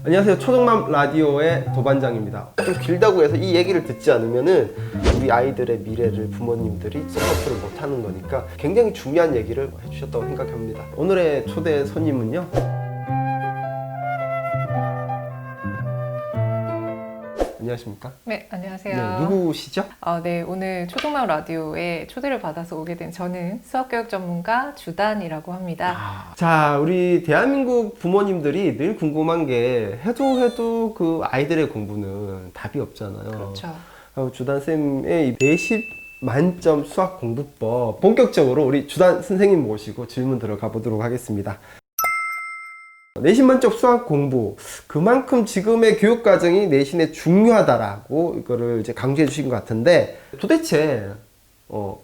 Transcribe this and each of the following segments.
안녕하세요. 초등맘 라디오의 도반장입니다. 좀 길다고 해서 이 얘기를 듣지 않으면은 우리 아이들의 미래를 부모님들이 서포트를 못하는 거니까 굉장히 중요한 얘기를 해주셨다고 생각합니다. 오늘의 초대 손님은요, 안녕하십니까? 네, 안녕하세요. 네, 누구시죠? 네, 오늘 초등맘 라디오에 초대를 받아서 오게 된 저는 수학교육 전문가 주단이라고 합니다. 자, 우리 대한민국 부모님들이 늘 궁금한 게 해도 그 아이들의 공부는 답이 없잖아요. 그렇죠. 주단 쌤의 이 내신 만점 수학 공부법, 본격적으로 우리 주단 선생님 모시고 질문 들어가 보도록 하겠습니다. 내신 만점 수학 공부, 그만큼 지금의 교육 과정이 내신에 중요하다라고 이거를 이제 강조해 주신 것 같은데, 도대체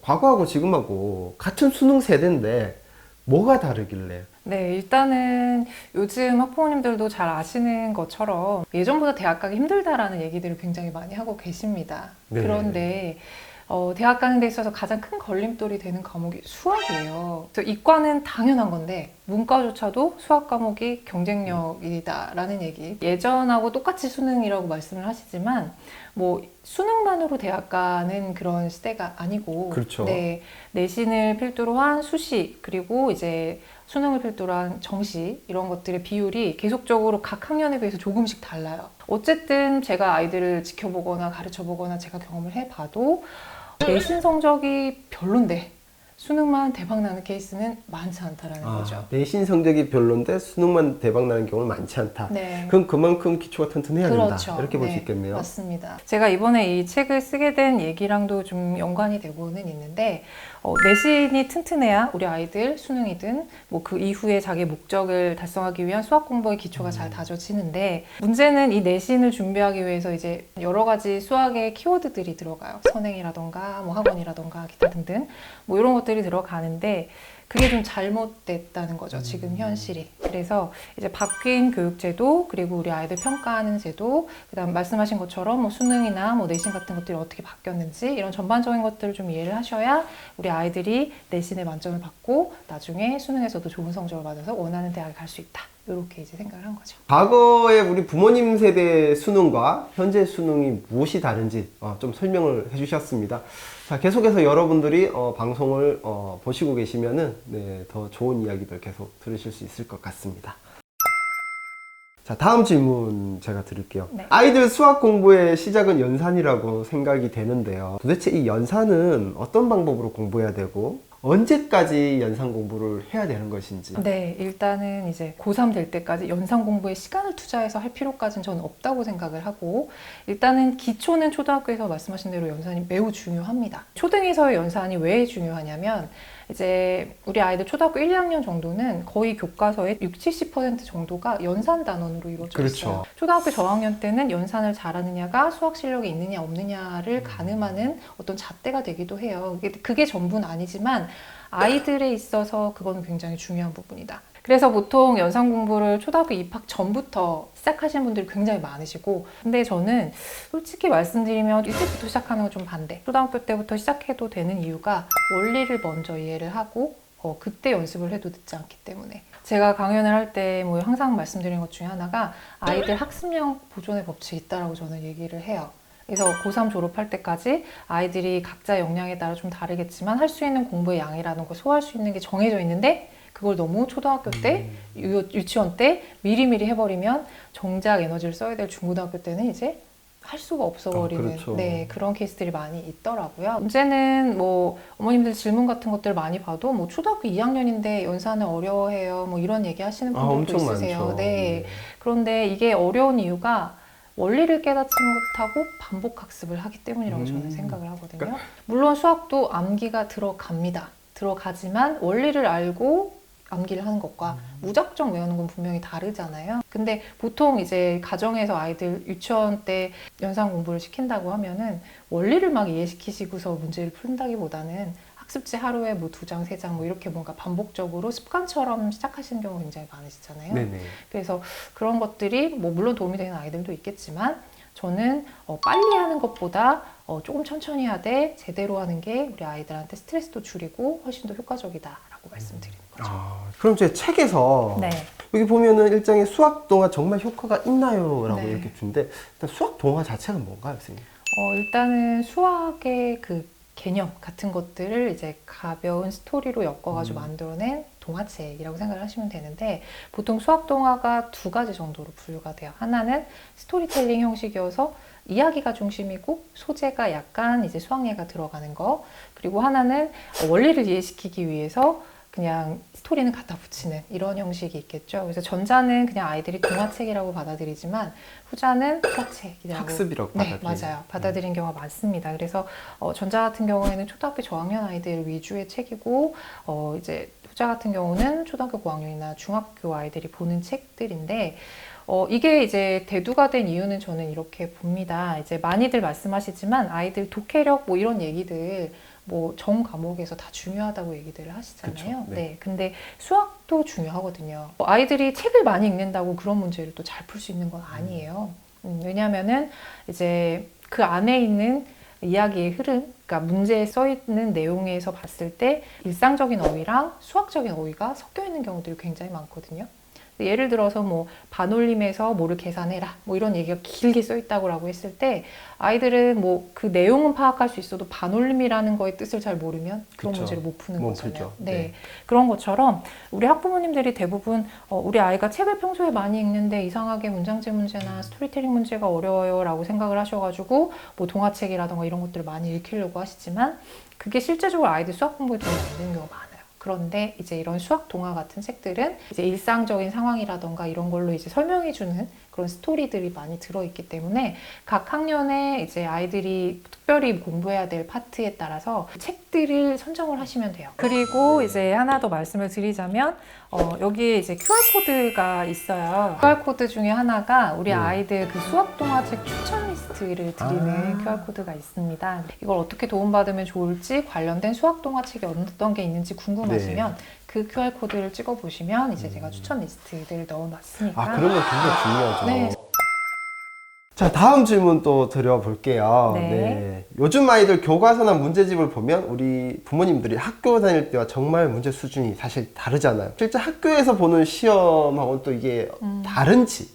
과거하고 지금하고 같은 수능 세대인데 뭐가 다르길래? 네, 일단은 요즘 학부모님들도 잘 아시는 것처럼 예전보다 대학 가기 힘들다라는 얘기들을 굉장히 많이 하고 계십니다. 네. 그런데 대학 가는 데 있어서 가장 큰 걸림돌이 되는 과목이 수학이에요. 그래서 이과는 당연한 건데 문과조차도 수학 과목이 경쟁력이다라는 얘기. 예전하고 똑같이 수능이라고 말씀을 하시지만 뭐 수능만으로 대학 가는 그런 시대가 아니고, 그렇죠. 네, 내신을 필두로 한 수시 그리고 이제 수능을 필두로 한 정시 이런 것들의 비율이 계속적으로 각 학년에 비해서 조금씩 달라요. 어쨌든 제가 아이들을 지켜보거나 가르쳐보거나 제가 경험을 해봐도 내신 성적이 별론데 수능만 대박나는 케이스는 많지 않다라는 거죠. 내신 성적이 별론데 수능만 대박나는 경우는 많지 않다. 네. 그럼 그만큼 기초가 튼튼해야 그렇죠. 된다. 이렇게 볼 수 네, 있겠네요. 맞습니다. 제가 이번에 이 책을 쓰게 된 얘기랑도 좀 연관이 되고는 있는데, 내신이 튼튼해야 우리 아이들 수능이든 뭐 그 이후에 자기 목적을 달성하기 위한 수학 공부의 기초가 잘 다져지는데, 문제는 이 내신을 준비하기 위해서 이제 여러 가지 수학의 키워드들이 들어가요. 선행이라던가 뭐 학원이라던가 기타 등등 뭐 이런 것들이 들어가는데, 그게 좀 잘못됐다는 거죠, 지금 현실이. 그래서 이제 바뀐 교육제도, 그리고 우리 아이들 평가하는 제도, 그다음 말씀하신 것처럼 뭐 수능이나 뭐 내신 같은 것들이 어떻게 바뀌었는지 이런 전반적인 것들을 좀 이해를 하셔야 우리 아이들이 내신에 만점을 받고 나중에 수능에서도 좋은 성적을 받아서 원하는 대학에 갈 수 있다. 이렇게 이제 생각을 한 거죠. 과거에 우리 부모님 세대 수능과 현재 수능이 무엇이 다른지 좀 설명을 해주셨습니다. 자, 계속해서 여러분들이 방송을 보시고 계시면은 더 좋은 이야기들 계속 들으실 수 있을 것 같습니다. 자, 다음 질문 제가 드릴게요. 네. 아이들 수학 공부의 시작은 연산이라고 생각이 되는데요. 도대체 이 연산은 어떤 방법으로 공부해야 되고 언제까지 연산 공부를 해야 되는 것인지? 네, 일단은 이제 고3 될 때까지 연산 공부에 시간을 투자해서 할 필요까지는 저는 없다고 생각을 하고, 일단은 기초는 초등학교에서 말씀하신 대로 연산이 매우 중요합니다. 초등에서의 연산이 왜 중요하냐면, 이제 우리 아이들 초등학교 1, 2학년 정도는 거의 교과서의 60, 70% 정도가 연산 단원으로 이루어져 그렇죠. 있어요. 초등학교 저학년 때는 연산을 잘하느냐가 수학 실력이 있느냐 없느냐를 가늠하는 어떤 잣대가 되기도 해요. 그게 전부는 아니지만 아이들에 있어서 그거는 굉장히 중요한 부분이다. 그래서 보통 연산 공부를 초등학교 입학 전부터 시작하시는 분들이 굉장히 많으시고, 근데 저는 솔직히 말씀드리면 이때부터 시작하는 건 좀 반대. 초등학교 때부터 시작해도 되는 이유가 원리를 먼저 이해를 하고 그때 연습을 해도 늦지 않기 때문에. 제가 강연을 할 때 뭐 항상 말씀드리는 것 중에 하나가 아이들 학습력 보존의 법칙이 있다라고 저는 얘기를 해요. 그래서 고3 졸업할 때까지 아이들이 각자 역량에 따라 좀 다르겠지만 할 수 있는 공부의 양이라는 거, 소화할 수 있는 게 정해져 있는데, 그걸 너무 초등학교 때, 유치원 때 미리미리 해버리면 정작 에너지를 써야 될 중고등학교 때는 이제 할 수가 없어버리는 그렇죠. 네, 그런 케이스들이 많이 있더라고요. 문제는 뭐 어머님들 질문 같은 것들 많이 봐도 뭐 초등학교 2학년인데 연산을 어려워해요, 뭐 이런 얘기 하시는 분들도 엄청 있으세요. 많죠. 네. 그런데 이게 어려운 이유가 원리를 깨닫지 못하고 반복 학습을 하기 때문이라고 저는 생각을 하거든요. 물론 수학도 암기가 들어갑니다. 들어가지만 원리를 알고 암기를 하는 것과 무작정 외우는 건 분명히 다르잖아요. 근데 보통 이제 가정에서 아이들 유치원 때 연산 공부를 시킨다고 하면은 원리를 막 이해시키시고서 문제를 푼다기보다는 학습지 하루에 뭐 2장, 3장 뭐 이렇게 뭔가 반복적으로 습관처럼 시작하시는 경우가 굉장히 많으시잖아요. 네네. 그래서 그런 것들이 뭐 물론 도움이 되는 아이들도 있겠지만, 저는 빨리 하는 것보다 조금 천천히 하되 제대로 하는 게 우리 아이들한테 스트레스도 줄이고 훨씬 더 효과적이다라고 말씀드립니다. 거죠. 그럼 제 책에서 네. 여기 보면은 일장에 수학 동화 정말 효과가 있나요? 라고 네. 이렇게 주는데 일단 수학 동화 자체가 뭔가요, 선생님? 일단은 수학의 그 개념 같은 것들을 이제 가벼운 스토리로 엮어가지고 만들어낸 동화책이라고 생각을 하시면 되는데, 보통 수학 동화가 두 가지 정도로 분류가 돼요. 하나는 스토리텔링 형식이어서 이야기가 중심이고 소재가 약간 이제 수학예가 들어가는 거, 그리고 하나는 원리를 이해시키기 위해서 그냥 스토리는 갖다 붙이는 이런 형식이 있겠죠. 그래서 전자는 그냥 아이들이 동화책이라고 받아들이지만 후자는 수학책이라고, 학습이라고 네, 받아들이는. 맞아요. 받아들인 경우가 많습니다. 그래서 전자 같은 경우에는 초등학교 저학년 아이들 위주의 책이고, 이제 후자 같은 경우는 초등학교 고학년이나 중학교 아이들이 보는 책들인데, 이게 이제 대두가 된 이유는 저는 이렇게 봅니다. 이제 많이들 말씀하시지만 아이들 독해력 뭐 이런 얘기들 뭐 전 과목에서 다 중요하다고 얘기들을 하시잖아요. 그쵸, 네. 네. 근데 수학도 중요하거든요. 아이들이 책을 많이 읽는다고 그런 문제를 또 잘 풀 수 있는 건 아니에요. 왜냐하면은 이제 그 안에 있는 이야기의 흐름, 그러니까 문제에 써 있는 내용에서 봤을 때 일상적인 어휘랑 수학적인 어휘가 섞여 있는 경우들이 굉장히 많거든요. 예를 들어서 뭐 반올림에서 뭐를 계산해라 뭐 이런 얘기가 길게 써 있다고 했을 때 아이들은 뭐 그 내용은 파악할 수 있어도 반올림이라는 거의 뜻을 잘 모르면 그런 그쵸. 문제를 못 푸는 못 거잖아요. 풀죠. 네. 네. 그런 것처럼 우리 학부모님들이 대부분 우리 아이가 책을 평소에 많이 읽는데 이상하게 문장제 문제나 스토리텔링 문제가 어려워요 라고 생각을 하셔가지고 뭐 동화책이라던가 이런 것들을 많이 읽히려고 하시지만 그게 실제적으로 아이들 수학 공부에 도움이 안 되는 경우가 많아요. 그런데 이제 이런 수학 동화 같은 책들은 이제 일상적인 상황이라던가 이런 걸로 이제 설명해주는 그런 스토리들이 많이 들어있기 때문에 각 학년에 이제 아이들이 특별히 공부해야 될 파트에 따라서 책들을 선정을 하시면 돼요. 그리고 이제 하나 더 말씀을 드리자면 여기에 이제 QR코드가 있어요. QR코드 중에 하나가 우리 아이들 그 수학 동화책 추천 리스트를 드리는 QR코드가 있습니다. 이걸 어떻게 도움받으면 좋을지 관련된 수학 동화책이 어떤 게 있는지 궁금하시면 그 QR코드를 찍어보시면 이제 제가 추천 리스트들을 넣어놨으니까. 그러면 굉장히 중요하죠. 네. 자, 다음 질문 또 드려볼게요. 네. 요즘 아이들 교과서나 문제집을 보면 우리 부모님들이 학교 다닐 때와 정말 문제 수준이 사실 다르잖아요. 실제 학교에서 보는 시험하고는 또 이게 다른지,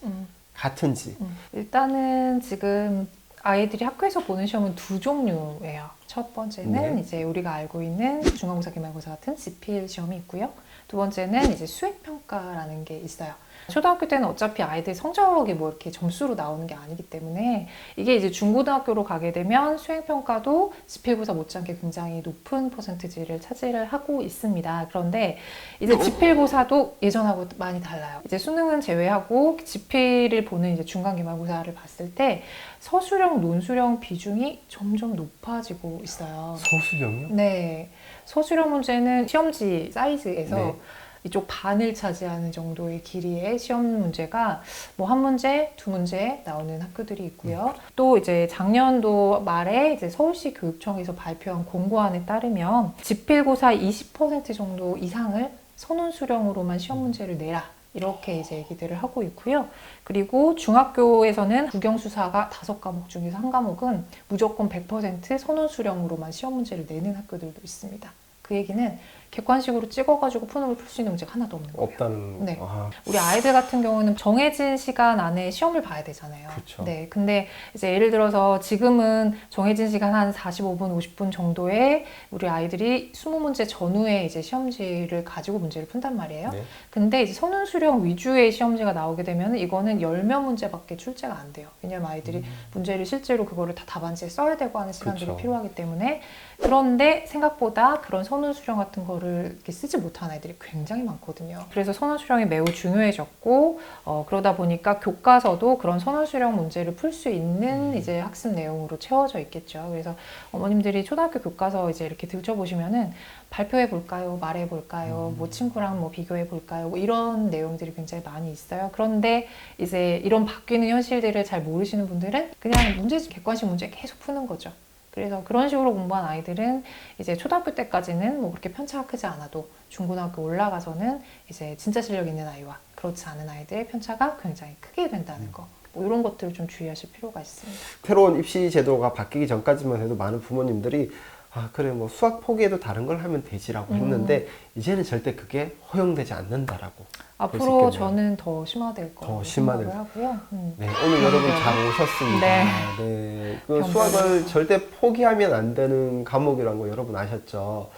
같은지. 일단은 지금 아이들이 학교에서 보는 시험은 두 종류예요. 첫 번째는 이제 우리가 알고 있는 중간고사, 기말고사 같은 지필 시험이 있고요. 두 번째는 이제 수행평가라는 게 있어요. 초등학교 때는 어차피 아이들 성적이 뭐 이렇게 점수로 나오는 게 아니기 때문에 이게 이제 중고등학교로 가게 되면 수행평가도 지필고사 못지않게 굉장히 높은 퍼센티지를 차지를 하고 있습니다. 그런데 이제 지필고사도 예전하고 많이 달라요. 이제 수능은 제외하고 지필을 보는 이제 중간 기말고사를 봤을 때 서술형, 논술형 비중이 점점 높아지고 있어요. 서술형이요? 네. 서술형 문제는 시험지 사이즈에서 네. 이쪽 반을 차지하는 정도의 길이의 시험 문제가 뭐 한 문제, 두 문제 나오는 학교들이 있고요. 또 이제 작년도 말에 이제 서울시 교육청에서 발표한 공고안에 따르면 지필고사 20% 정도 이상을 선원 수령으로만 시험 문제를 내라. 이렇게 이제 얘기들을 하고 있고요. 그리고 중학교에서는 국영수사가 5과목 중에서 한 과목은 무조건 100% 선원 수령으로만 시험 문제를 내는 학교들도 있습니다. 그 얘기는 객관식으로 찍어가지고 푸는 풀 수 있는 문제가 하나도 없는 거예요. 없다는. 네. 우리 아이들 같은 경우는 정해진 시간 안에 시험을 봐야 되잖아요. 그렇죠. 네. 근데 이제 예를 들어서 지금은 정해진 시간 한 45분, 50분 정도에 우리 아이들이 20문제 전후에 이제 시험지를 가지고 문제를 푼단 말이에요. 네. 근데 이제 선운 수령 위주의 시험지가 나오게 되면 이거는 10몇 문제밖에 출제가 안 돼요. 왜냐면 아이들이 문제를 실제로 그거를 다 답안지에 써야 되고 하는 시간들이 그렇죠. 필요하기 때문에. 그런데 생각보다 그런 선운 수령 같은 거를 이렇게 쓰지 못한 아이들이 굉장히 많거든요. 그래서 선운 수령이 매우 중요해졌고 그러다 보니까 교과서도 그런 선운 수령 문제를 풀 수 있는 이제 학습 내용으로 채워져 있겠죠. 그래서 어머님들이 초등학교 교과서 이제 이렇게 들춰보시면은 발표해 볼까요? 말해 볼까요? 뭐 친구랑 뭐 비교해 볼까요? 뭐 이런 내용들이 굉장히 많이 있어요. 그런데 이제 이런 바뀌는 현실들을 잘 모르시는 분들은 그냥 문제집 객관식 문제 계속 푸는 거죠. 그래서 그런 식으로 공부한 아이들은 이제 초등학교 때까지는 뭐 그렇게 편차가 크지 않아도 중고등학교 올라가서는 이제 진짜 실력 있는 아이와 그렇지 않은 아이들의 편차가 굉장히 크게 된다는 거. 뭐 이런 것들을 좀 주의하실 필요가 있습니다. 새로운 입시 제도가 바뀌기 전까지만 해도 많은 부모님들이 아, 그래, 뭐 수학 포기해도 다른 걸 하면 되지라고 했는데, 이제는 절대 그게 허용되지 않는다라고. 앞으로 볼 수 있겠네요. 저는 더 심화될 거라고 더 심화될 생각을 하고요. 네, 오늘 여러분 잘 오셨습니다. 네. 네. 그 병변에서. 수학을 절대 포기하면 안 되는 과목이라는 거 여러분 아셨죠?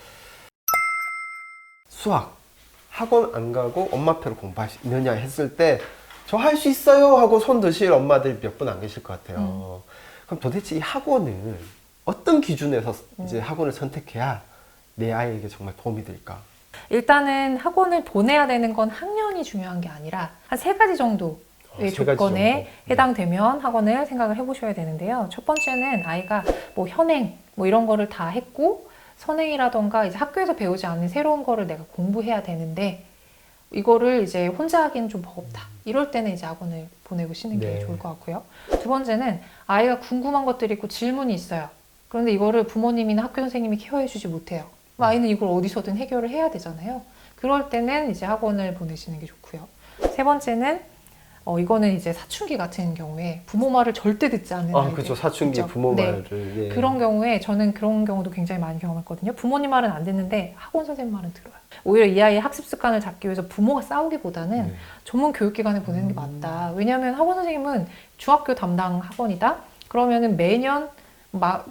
수학, 학원 안 가고 엄마표로 공부하시느냐 했을 때, 저 할 수 있어요! 하고 손 드실 엄마들 몇 분 안 계실 것 같아요. 그럼 도대체 이 학원을 어떤 기준에서 이제 학원을 선택해야 내 아이에게 정말 도움이 될까? 일단은 학원을 보내야 되는 건 학년이 중요한 게 아니라 한 3가지 정도의 세 가지 조건에 정도. 해당되면 학원을 생각을 해보셔야 되는데요. 첫 번째는 아이가 뭐 현행 뭐 이런 거를 다 했고 선행이라던가 이제 학교에서 배우지 않는 새로운 거를 내가 공부해야 되는데 이거를 이제 혼자 하기는 좀 버겁다. 이럴 때는 이제 학원을 보내보시는 게 네. 좋을 것 같고요. 두 번째는 아이가 궁금한 것들이 있고 질문이 있어요. 그런데 이거를 부모님이나 학교 선생님이 케어해주지 못해요. 그럼 아이는 이걸 어디서든 해결을 해야 되잖아요. 그럴 때는 이제 학원을 보내시는 게 좋고요. 세 번째는 이거는 이제 사춘기 같은 경우에 부모 말을 절대 듣지 않는 아, 아이들 그렇죠. 사춘기 있죠. 부모 네. 말을. 예. 그런 경우에 저는 그런 경우도 굉장히 많이 경험했거든요. 부모님 말은 안 듣는데 학원 선생님 말은 들어요. 오히려 이 아이의 학습 습관을 잡기 위해서 부모가 싸우기보다는 네. 전문 교육기관에 보내는 게 맞다. 왜냐하면 학원 선생님은 중학교 담당 학원이다. 그러면은 매년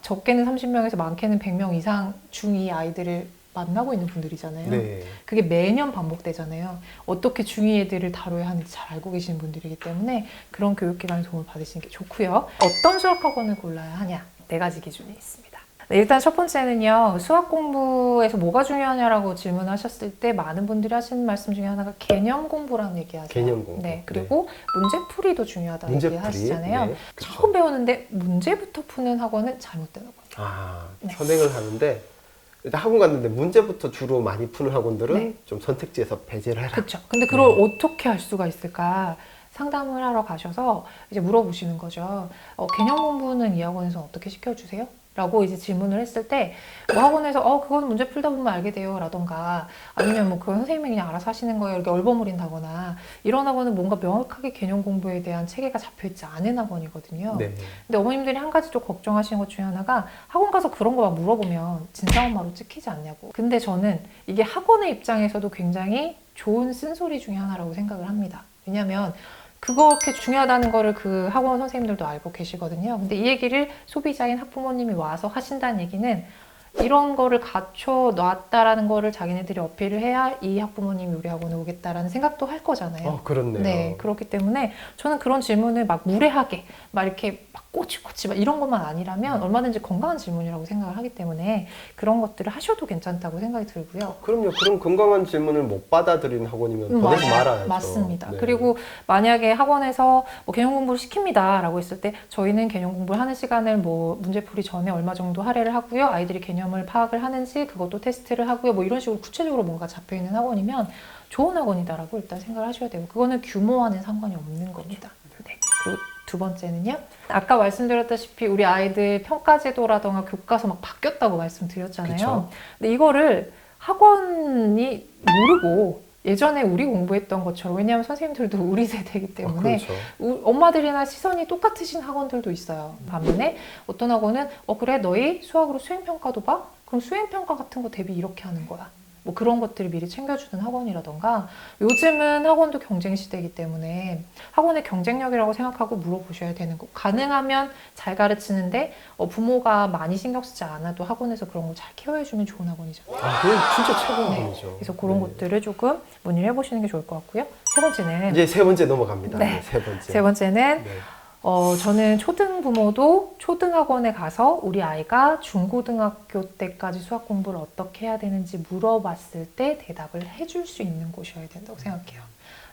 적게는 30명에서 많게는 100명 이상 중2 아이들을 만나고 있는 분들이잖아요. 네. 그게 매년 반복되잖아요. 어떻게 중2 애들을 다뤄야 하는지 잘 알고 계시는 분들이기 때문에 그런 교육기관의 도움을 받으시는 게 좋고요. 어떤 수학학원을 골라야 하냐? 4가지 기준이 있습니다. 네, 일단 첫 번째는요. 수학 공부에서 뭐가 중요하냐라고 질문하셨을 때 많은 분들이 하시는 말씀 중에 하나가 개념 공부라는 얘기하세요. 개념 공부. 네, 그리고 문제풀이도 중요하다고 문제풀이. 얘기하시잖아요. 네, 그쵸. 처음 배우는데 문제부터 푸는 학원은 잘못된 학원이에요. 아, 네. 선행을 하는데 일단 학원 갔는데 문제부터 주로 많이 푸는 학원들은 네. 좀 선택지에서 배제를 해라. 그렇죠. 근데 그걸 어떻게 할 수가 있을까? 상담을 하러 가셔서 이제 물어보시는 거죠. 개념 공부는 이 학원에서 어떻게 시켜주세요? 라고 이제 질문을 했을 때, 뭐 학원에서, 그건 문제 풀다 보면 알게 돼요. 라던가, 아니면 뭐 그건 선생님이 그냥 알아서 하시는 거예요. 이렇게 얼버무린다거나, 이런 학원은 뭔가 명확하게 개념 공부에 대한 체계가 잡혀있지 않은 학원이거든요. 네. 근데 어머님들이 한 가지 좀 걱정하시는 것 중에 하나가 학원 가서 그런 거 막 물어보면 진짜엄마로 찍히지 않냐고. 근데 저는 이게 학원의 입장에서도 굉장히 좋은 쓴소리 중에 하나라고 생각을 합니다. 왜냐면 그렇게 중요하다는 거를 그 학원 선생님들도 알고 계시거든요. 근데 이 얘기를 소비자인 학부모님이 와서 하신다는 얘기는 이런 거를 갖춰 놨다라는 거를 자기네들이 어필을 해야 이 학부모님이 우리 학원에 오겠다라는 생각도 할 거잖아요. 그렇네요. 네, 그렇기 때문에 저는 그런 질문을 막 무례하게 막 이렇게 막 꼬치꼬치 막 이런 것만 아니라면 얼마든지 건강한 질문이라고 생각을 하기 때문에 그런 것들을 하셔도 괜찮다고 생각이 들고요. 그럼요. 그런 건강한 질문을 못 받아들이는 학원이면 보내지 맞아요. 말아야죠. 맞습니다. 네. 그리고 만약에 학원에서 뭐 개념 공부를 시킵니다 라고 했을 때 저희는 개념 공부를 하는 시간을 뭐 문제풀이 전에 얼마 정도 할애를 하고요. 아이들이 개념을 파악을 하는지 그것도 테스트를 하고요. 뭐 이런 식으로 구체적으로 뭔가 잡혀있는 학원이면 좋은 학원이다라고 일단 생각을 하셔야 되고 그거는 규모와는 상관이 없는 겁니다. 네. 그리고 두 번째는요. 아까 말씀드렸다시피 우리 아이들 평가제도라던가 교과서 막 바뀌었다고 말씀드렸잖아요. 그쵸. 근데 이거를 학원이 모르고 예전에 우리 공부했던 것처럼 왜냐하면 선생님들도 우리 세대이기 때문에 그렇죠. 엄마들이나 시선이 똑같으신 학원들도 있어요. 반면에 어떤 학원은 그래 너희 수학으로 수행평가도 봐? 그럼 수행평가 같은 거 대비 이렇게 하는 거야. 뭐 그런 것들을 미리 챙겨주는 학원이라던가 요즘은 학원도 경쟁 시대이기 때문에 학원의 경쟁력이라고 생각하고 물어보셔야 되는 거 가능하면 잘 가르치는데 부모가 많이 신경 쓰지 않아도 학원에서 그런 거 잘 케어해주면 좋은 학원이잖아요. 그건 진짜 최고인 네. 학원이죠. 그래서 그런 것들을 조금 문의를 해보시는 게 좋을 것 같고요. 세 번째는 이제 세 번째 넘어갑니다. 네. 네, 세 번째. 세 번째는 네. 저는 초등 부모도 초등학원에 가서 우리 아이가 중고등학교 때까지 수학 공부를 어떻게 해야 되는지 물어봤을 때 대답을 해줄 수 있는 곳이어야 된다고 생각해요.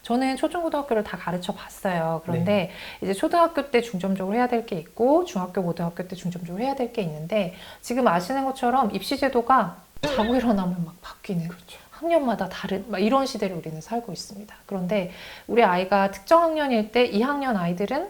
저는 초중고등학교를 다 가르쳐 봤어요. 그런데 이제 초등학교 때 중점적으로 해야 될 게 있고 중학교, 고등학교 때 중점적으로 해야 될 게 있는데 지금 아시는 것처럼 입시 제도가 자고 일어나면 막 바뀌는 그렇죠. 학년마다 다른 막 이런 시대를 우리는 살고 있습니다. 그런데 우리 아이가 특정 학년일 때 2학년 아이들은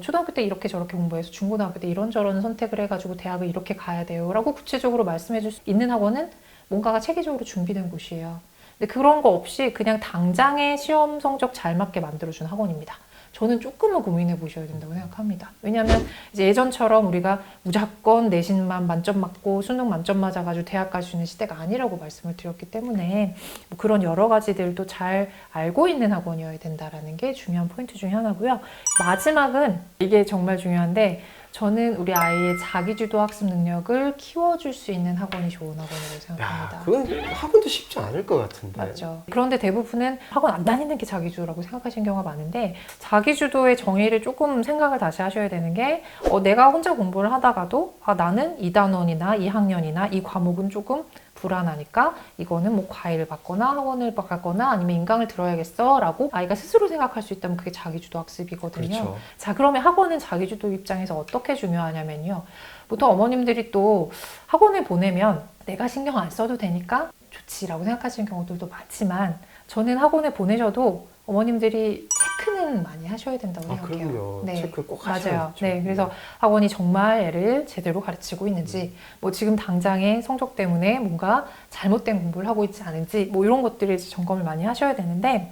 초등학교 때 이렇게 저렇게 공부해서 중고등학교 때 이런저런 선택을 해가지고 대학을 이렇게 가야 돼요 라고 구체적으로 말씀해 줄 수 있는 학원은 뭔가가 체계적으로 준비된 곳이에요. 근데 그런 거 없이 그냥 당장의 시험 성적 잘 맞게 만들어준 학원입니다. 저는 조금은 고민해 보셔야 된다고 생각합니다. 왜냐하면 이제 예전처럼 우리가 무조건 내신만 만점 맞고 수능 만점 맞아가지고 대학 갈 수 있는 시대가 아니라고 말씀을 드렸기 때문에 뭐 그런 여러 가지들도 잘 알고 있는 학원이어야 된다라는 게 중요한 포인트 중에 하나고요. 마지막은 이게 정말 중요한데 저는 우리 아이의 자기주도 학습 능력을 키워줄 수 있는 학원이 좋은 학원이라고 생각합니다. 야, 그건 학원도 쉽지 않을 것 같은데. 맞죠. 그런데 대부분은 학원 안 다니는 게 자기주도라고 생각하시는 경우가 많은데 자기주도의 정의를 조금 생각을 다시 하셔야 되는 게 내가 혼자 공부를 하다가도 나는 이 단원이나 이 학년이나 이 과목은 조금 불안하니까 이거는 뭐 과외를 받거나 학원을 가거나 아니면 인강을 들어야겠어 라고 아이가 스스로 생각할 수 있다면 그게 자기주도 학습이거든요. 그렇죠. 자, 그러면 학원은 자기주도 입장에서 어떻게 중요하냐면요. 보통 어머님들이 또 학원을 보내면 내가 신경 안 써도 되니까 좋지라고 생각하시는 경우들도 많지만 저는 학원에 보내셔도 어머님들이 체크는 많이 하셔야 된다고 생각해요. 그럼요. 네. 체크 꼭 맞아요. 하셔야죠. 네, 그래서 학원이 정말 애를 제대로 가르치고 있는지, 뭐 지금 당장의 성적 때문에 뭔가 잘못된 공부를 하고 있지 않은지, 뭐 이런 것들을 이제 점검을 많이 하셔야 되는데,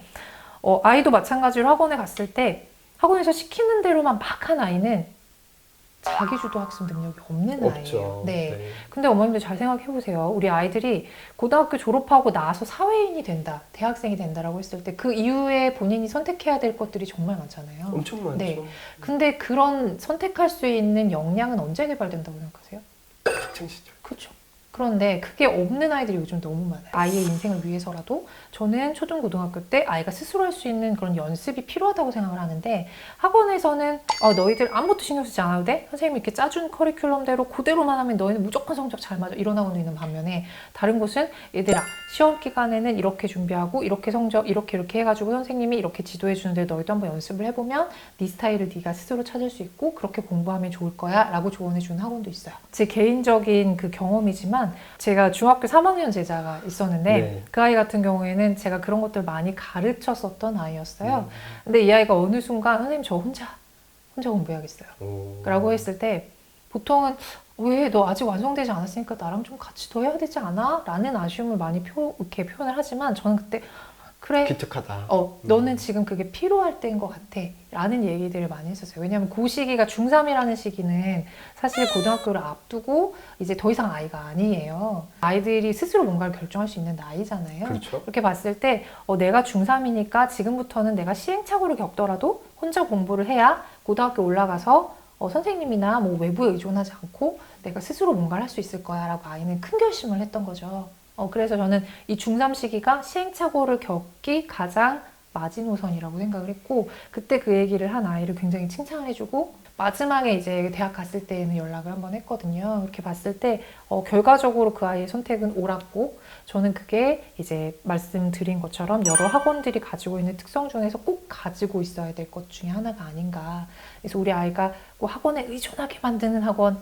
아이도 마찬가지로 학원에 갔을 때 학원에서 시키는 대로만 막 한 아이는 자기주도 학습 능력이 없는 없죠. 아이예요. 네. 근데 어머님들 잘 생각해 보세요. 우리 아이들이 고등학교 졸업하고 나서 사회인이 된다, 대학생이 된다라고 했을 때 그 이후에 본인이 선택해야 될 것들이 정말 많잖아요. 엄청 많죠. 네. 근데 그런 선택할 수 있는 역량은 언제 개발된다고 생각하세요? 학창 시절. 그렇죠. 그런데 그게 없는 아이들이 요즘 너무 많아요. 아이의 인생을 위해서라도 저는 초등 고등학교 때 아이가 스스로 할 수 있는 그런 연습이 필요하다고 생각을 하는데 학원에서는 너희들 아무것도 신경 쓰지 않아도 돼? 선생님이 이렇게 짜준 커리큘럼대로 그대로만 하면 너희는 무조건 성적 잘 맞아. 이런 학원도 있는 반면에 다른 곳은 얘들아 시험 기간에는 이렇게 준비하고 이렇게 성적 이렇게 해가지고 선생님이 이렇게 지도해 주는데 너희도 한번 연습을 해보면 네 스타일을 네가 스스로 찾을 수 있고 그렇게 공부하면 좋을 거야 라고 조언해 주는 학원도 있어요. 제 개인적인 그 경험이지만 제가 중학교 3학년 제자가 있었는데 네. 그 아이 같은 경우에는 제가 그런 것들 많이 가르쳤었던 아이였어요. 근데 이 아이가 어느 순간 선생님 저 혼자 공부해야겠어요 라고 했을 때 보통은 왜 너 아직 완성되지 않았으니까 나랑 좀 같이 더 해야 되지 않아? 라는 아쉬움을 많이 이렇게 표현을 하지만 저는 그때 그래 기특하다. 너는 지금 그게 필요할 때인 것 같아 라는 얘기들을 많이 했었어요. 왜냐하면 그 시기가 중3이라는 시기는 사실 고등학교를 앞두고 이제 더 이상 아이가 아니에요. 아이들이 스스로 뭔가를 결정할 수 있는 나이잖아요. 그렇죠. 그렇게 봤을 때 내가 중3이니까 지금부터는 내가 시행착오를 겪더라도 혼자 공부를 해야 고등학교 올라가서 선생님이나 뭐 외부에 의존하지 않고 내가 스스로 뭔가를 할 수 있을 거야 라고 아이는 큰 결심을 했던 거죠. 그래서 저는 이 중3 시기가 시행착오를 겪기 가장 마지노선이라고 생각을 했고 그때 그 얘기를 한 아이를 굉장히 칭찬해주고 마지막에 이제 대학 갔을 때에는 연락을 한번 했거든요. 이렇게 봤을 때 결과적으로 그 아이의 선택은 옳았고 저는 그게 이제 말씀드린 것처럼 여러 학원들이 가지고 있는 특성 중에서 꼭 가지고 있어야 될 것 중에 하나가 아닌가. 그래서 우리 아이가 꼭 학원에 의존하게 만드는 학원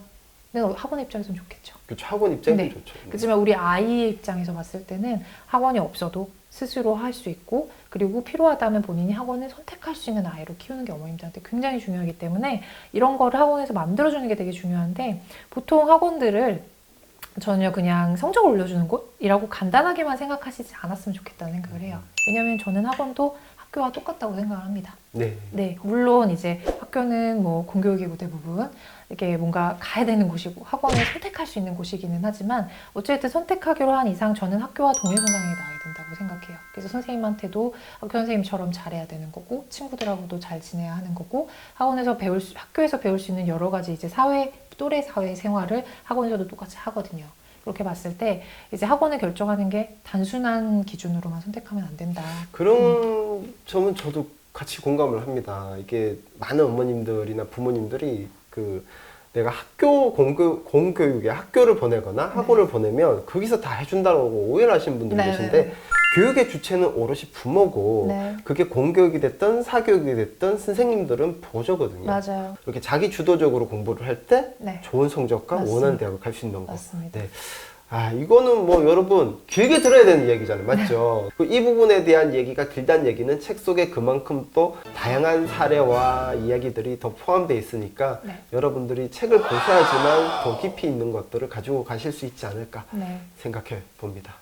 학원 입장에서는 좋겠죠. 그렇죠. 학원 입장도 네. 좋죠. 그렇지만 우리 아이의 입장에서 봤을 때는 학원이 없어도 스스로 할 수 있고 그리고 필요하다면 본인이 학원을 선택할 수 있는 아이로 키우는 게 어머님들한테 굉장히 중요하기 때문에 이런 거를 학원에서 만들어주는 게 되게 중요한데 보통 학원들을 전혀 그냥 성적을 올려주는 곳이라고 간단하게만 생각하시지 않았으면 좋겠다는 생각을 해요. 왜냐하면 저는 학원도 학교와 똑같다고 생각을 합니다. 네. 네, 물론 이제 학교는 뭐 공교육이고 대부분 이렇게 뭔가 가야 되는 곳이고 학원을 선택할 수 있는 곳이기는 하지만 어쨌든 선택하기로 한 이상 저는 학교와 동일선상에 놔야 된다고 생각해요. 그래서 선생님한테도 학교 선생님처럼 잘해야 되는 거고 친구들하고도 잘 지내야 하는 거고 학교에서 배울 수 있는 여러 가지 이제 또래 사회 생활을 학원에서도 똑같이 하거든요. 그렇게 봤을 때 이제 학원을 결정하는 게 단순한 기준으로만 선택하면 안 된다. 그런 점은 저도 같이 공감을 합니다. 이게 많은 어머님들이나 부모님들이 내가 학교 공교육에 학교를 보내거나 학원을 보내면 거기서 다 해준다고 오해를 하시는 분들 계신데 교육의 주체는 오롯이 부모고 그게 공교육이 됐든 사교육이 됐든 선생님들은 보조거든요. 맞아요. 이렇게 자기 주도적으로 공부를 할 때 좋은 성적과 맞습니다. 원하는 대학을 갈 수 있는 거. 맞습니다. 네. 이거는 뭐 여러분 길게 들어야 되는 이야기잖아요. 맞죠? 이 부분에 대한 얘기가 길다는 얘기는 책 속에 그만큼 또 다양한 사례와 이야기들이 더 포함되어 있으니까 여러분들이 책을 보셔야지만 더 깊이 있는 것들을 가지고 가실 수 있지 않을까 생각해 봅니다.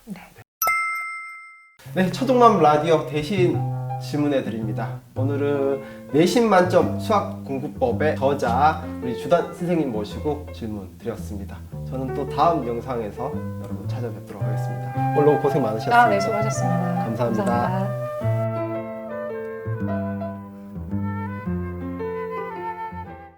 네, 초중남 라디오 대신 질문해 드립니다. 오늘은 내신 만점 수학 공부법의 저자 우리 주단 선생님 모시고 질문 드렸습니다. 저는 또 다음 영상에서 여러분 찾아뵙도록 하겠습니다. 오늘 너무 고생 많으셨습니다. 네, 수고하셨습니다. 감사합니다. 감사합니다.